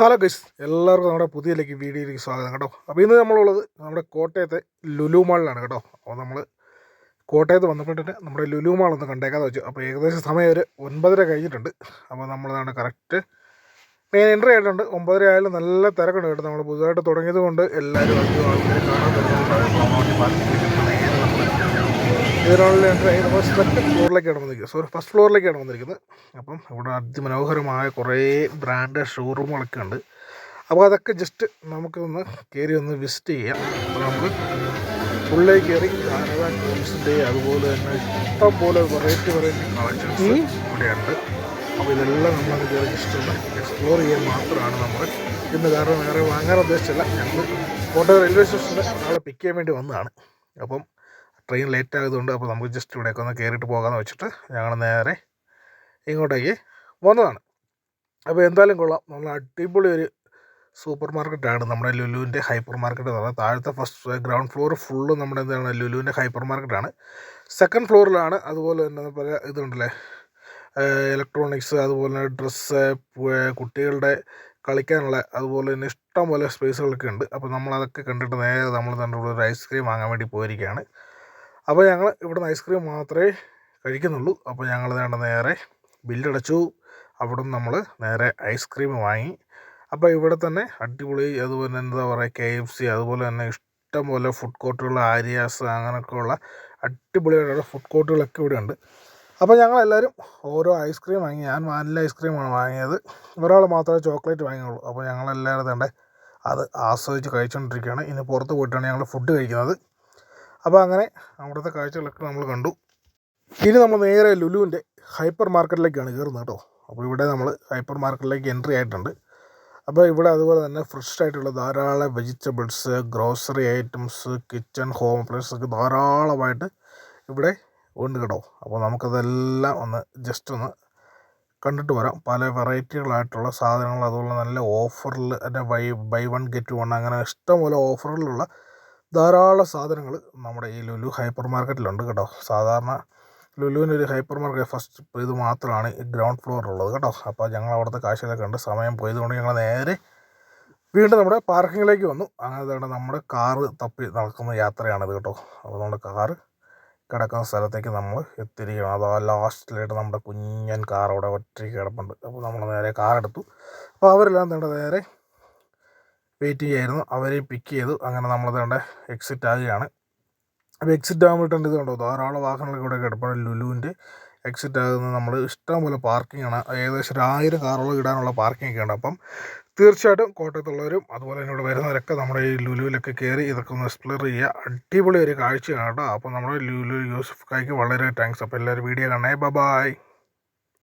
Hello guys, എല്ലാവർക്കും നമ്മുടെ പുതിയ വീഡിയോയിലേക്ക് സ്വാഗതം കേട്ടോ. അപ്പോൾ ഇന്ന് നമ്മളുള്ളത് നമ്മുടെ കോട്ടയത്തെ ലുലു മാളിലാണ് കേട്ടോ. അപ്പോൾ നമ്മൾ കോട്ടയത്ത് വന്നപ്പോഴേ നമ്മുടെ ലുലു മാൾ ഒന്ന് കണ്ടേക്കാന്ന് വെച്ചു. അപ്പോൾ ഏകദേശം സമയം ഒരു 9:30 കഴിഞ്ഞിട്ടുണ്ട്. അപ്പോൾ നമ്മളതാണ് കറക്റ്റ് മെയിൻ എൻട്രി ആയിട്ടുണ്ട്. 9:30 ആയാലും നല്ല തിരക്കുണ്ട് കേട്ടോ. നമ്മൾ പുതുതായിട്ട് തുടങ്ങിയത് കൊണ്ട് എല്ലാവരും അധികം ആൾക്കാർ കാണാൻ തുടങ്ങിയിട്ടുണ്ട്. ഇതിനുള്ള എൻട്രി ആയി നമ്മൾ സെക്കൻഡ് ഫ്ലോറിലേക്കാണ് വന്നിരിക്കുന്നത്, ഫസ്റ്റ് ഫ്ലോറിലേക്കാണ് വന്നിരിക്കുന്നത്. അപ്പം ഇവിടെ അതിമനോഹരമായ കുറേ ബ്രാൻഡ് ഷോറൂമുകളൊക്കെ ഉണ്ട്. അപ്പോൾ അതൊക്കെ ജസ്റ്റ് നമുക്കൊന്ന് കയറി ഒന്ന് വിസിറ്റ് ചെയ്യാം. അപ്പോൾ നമുക്ക് ഉള്ളിലേക്ക് കയറി കാരവാൻ ടൂൾസിൻ്റെ അതുപോലെ തന്നെ ഇഷ്ടം പോലെ വെറൈറ്റി കളക്ഷൻസ് ഇവിടെയുണ്ട്. അപ്പോൾ ഇതെല്ലാം നമ്മളത് കയറി ജസ്റ്റ് ഒന്ന് എക്സ്പ്ലോർ ചെയ്യാൻ മാത്രമാണ് നമ്മൾ ഇന്ന്. കാരണം വേറെ വാങ്ങാൻ ഉദ്ദേശിച്ചില്ല. ഞങ്ങൾ കോട്ടയം റെയിൽവേ സ്റ്റേഷനിൽ നാളെ പിക്ക് ചെയ്യാൻ വേണ്ടി വന്നതാണ്. അപ്പം ട്രെയിൻ ലേറ്റ് ആയതുകൊണ്ട് അപ്പോൾ നമുക്ക് ജസ്റ്റ് ഇവിടേക്ക് ഒന്ന് കയറിയിട്ട് പോകാമെന്ന് വെച്ചിട്ട് ഞങ്ങൾ നേരെ ഇങ്ങോട്ടേക്ക് വന്നതാണ്. അപ്പോൾ എന്തായാലും കൊള്ളാം, നല്ല അടിപൊളി ഒരു സൂപ്പർ മാർക്കറ്റാണ് നമ്മുടെ ലുലുവിൻ്റെ ഹൈപ്പർ മാർക്കറ്റ് എന്ന് പറഞ്ഞാൽ. താഴത്തെ ഫസ്റ്റ് ഗ്രൗണ്ട് ഫ്ലോർ ഫുള്ള് നമ്മുടെ എന്താണ് ലുലുവിൻ്റെ ഹൈപ്പർ മാർക്കറ്റാണ്. സെക്കൻഡ് ഫ്ലോറിലാണ് അതുപോലെ തന്നെ പല ഇതുണ്ടല്ലേ, ഇലക്ട്രോണിക്സ്, അതുപോലെ ഡ്രസ്സ്, കുട്ടികളുടെ കളിക്കാനുള്ള അതുപോലെ തന്നെ ഇഷ്ടം പോലെ സ്പേസുകളൊക്കെ ഉണ്ട്. അപ്പോൾ നമ്മളതൊക്കെ കണ്ടിട്ട് നേരെ നമ്മൾ തന്നെ ഒരു ഐസ്ക്രീം വാങ്ങാൻ വേണ്ടി പോയിരിക്കുകയാണ്. അപ്പോൾ ഞങ്ങൾ ഇവിടുന്ന് ഐസ്ക്രീം മാത്രമേ കഴിക്കുന്നുള്ളൂ. അപ്പോൾ ഞങ്ങൾ നേരെ ബില്ലടച്ചു. അവിടെ നിന്ന് നമ്മൾ നേരെ ഐസ്ക്രീം വാങ്ങി. അപ്പോൾ ഇവിടെ തന്നെ അടിപൊളി അതുപോലെ എന്താ പറയുക KFC അതുപോലെ തന്നെ ഇഷ്ടം പോലെ ഫുഡ് കോർട്ടുകൾ, ആര്യാസ് അങ്ങനെയൊക്കെയുള്ള അടിപൊളിയായിട്ടുള്ള ഫുഡ് കോർട്ടുകളൊക്കെ ഇവിടെ ഉണ്ട്. അപ്പോൾ ഞങ്ങളെല്ലാവരും ഓരോ ഐസ്ക്രീം വാങ്ങി. ഞാൻ വാനില ഐസ്ക്രീമാണ് വാങ്ങിയത്, ഒരാൾ മാത്രമേ ചോക്ലേറ്റ് വാങ്ങിയുള്ളൂ. അപ്പോൾ ഞങ്ങളെല്ലാവരും തന്നെ അത് ആസ്വദിച്ച് കഴിച്ചുകൊണ്ടിരിക്കുകയാണ്. ഇനി പുറത്ത് പോയിട്ടാണ് ഞങ്ങൾ ഫുഡ് കഴിക്കുന്നത്. അപ്പോൾ അങ്ങനെ അവിടുത്തെ കാഴ്ചകളൊക്കെ നമ്മൾ കണ്ടു. ഇനി നമ്മൾ നേരെ ലുലുവിൻ്റെ ഹൈപ്പർ മാർക്കറ്റിലേക്കാണ് കയറുന്നത് കേട്ടോ. അപ്പോൾ ഇവിടെ നമ്മൾ ഹൈപ്പർ മാർക്കറ്റിലേക്ക് എൻട്രി ആയിട്ടുണ്ട്. അപ്പോൾ ഇവിടെ അതുപോലെ തന്നെ ഫ്രഷ് ആയിട്ടുള്ള ധാരാളം vegetables, grocery items, kitchen home appliances ഒക്കെ ധാരാളമായിട്ട് ഇവിടെ ഉണ്ട് കേട്ടോ. അപ്പോൾ നമുക്കതെല്ലാം ഒന്ന് ജസ്റ്റ് ഒന്ന് കണ്ടിട്ട് വരാം. പല വെറൈറ്റികളായിട്ടുള്ള സാധനങ്ങൾ, അതുപോലെ നല്ല ഓഫറിൽ തന്നെ ബൈ 1 get 1 അങ്ങനെ ഇഷ്ടംപോലെ ഓഫറിലുള്ള ധാരാളം സാധനങ്ങൾ നമ്മുടെ ഈ ലുലു ഹൈപ്പർ മാർക്കറ്റിലുണ്ട് കേട്ടോ. സാധാരണ ലുലുവിൻ്റെ ഒരു ഹൈപ്പർ മാർക്കറ്റ് ഫസ്റ്റ് ഇത് മാത്രമാണ് ഈ ഗ്രൗണ്ട് ഫ്ലോറിലുള്ളത് കേട്ടോ. അപ്പോൾ ഞങ്ങൾ അവിടുത്തെ കാഴ്ചകളൊക്കെ കണ്ട് സമയം പോയതുകൊണ്ട് ഞങ്ങൾ നേരെ വീണ്ടും നമ്മുടെ പാർക്കിങ്ങിലേക്ക് വന്നു. അങ്ങനെ നമ്മുടെ കാറ് തപ്പി നടക്കുന്ന യാത്രയാണിത് കേട്ടോ. അപ്പോൾ നമ്മുടെ കാറ് കിടക്കുന്ന സ്ഥലത്തേക്ക് നമ്മൾ എത്തിയിരിക്കണം. അത് ലാസ്റ്റിലായിട്ട് നമ്മുടെ കുഞ്ഞൻ കാർ അവിടെ ഒറ്റയ്ക്ക് കിടപ്പുണ്ട്. അപ്പോൾ നമ്മൾ നേരെ കാറെടുത്തു. അപ്പോൾ അവരെല്ലാം നേരെ വെയിറ്റ് ചെയ്യായിരുന്നു. അവരെ പിക്ക് ചെയ്തു. അങ്ങനെ നമ്മൾ എക്സിറ്റ് ആകുകയാണ്. അപ്പോൾ എക്സിറ്റ് ആകുമ്പോഴത്തേണ്ട ഇത് കണ്ടോ, ധാരാളം വാഹനങ്ങൾ ഇവിടെ കിടപ്പുണ്ട്. ലുലുവിൻ്റെ എക്സിറ്റ് ആകുന്നത് നമ്മൾ ഇഷ്ടം പോലെ പാർക്കിംഗ് ആണ്. ഏകദേശം 1000 കാറുകൾ ഇടാനുള്ള പാർക്കിംഗ് ഒക്കെ ഉണ്ട്. അപ്പം തീർച്ചയായിട്ടും കോട്ടയത്തുള്ളവരും അതുപോലെ തന്നെ ഇവിടെ വരുന്നവരൊക്കെ നമ്മുടെ ഈ ലുലുവിലൊക്കെ കയറി ഇതൊക്കെ ഒന്ന് എക്സ്പ്ലോർ ചെയ്യുക. അടിപൊളി ഒരു കാഴ്ചയാണ് കേട്ടോ. അപ്പോൾ നമ്മുടെ ലുലു യൂസഫ് ഖായ്ക്ക് വളരെ താങ്ക്സ്. അപ്പോൾ എല്ലാവരും വീഡിയോ കാണണേ. ബൈ.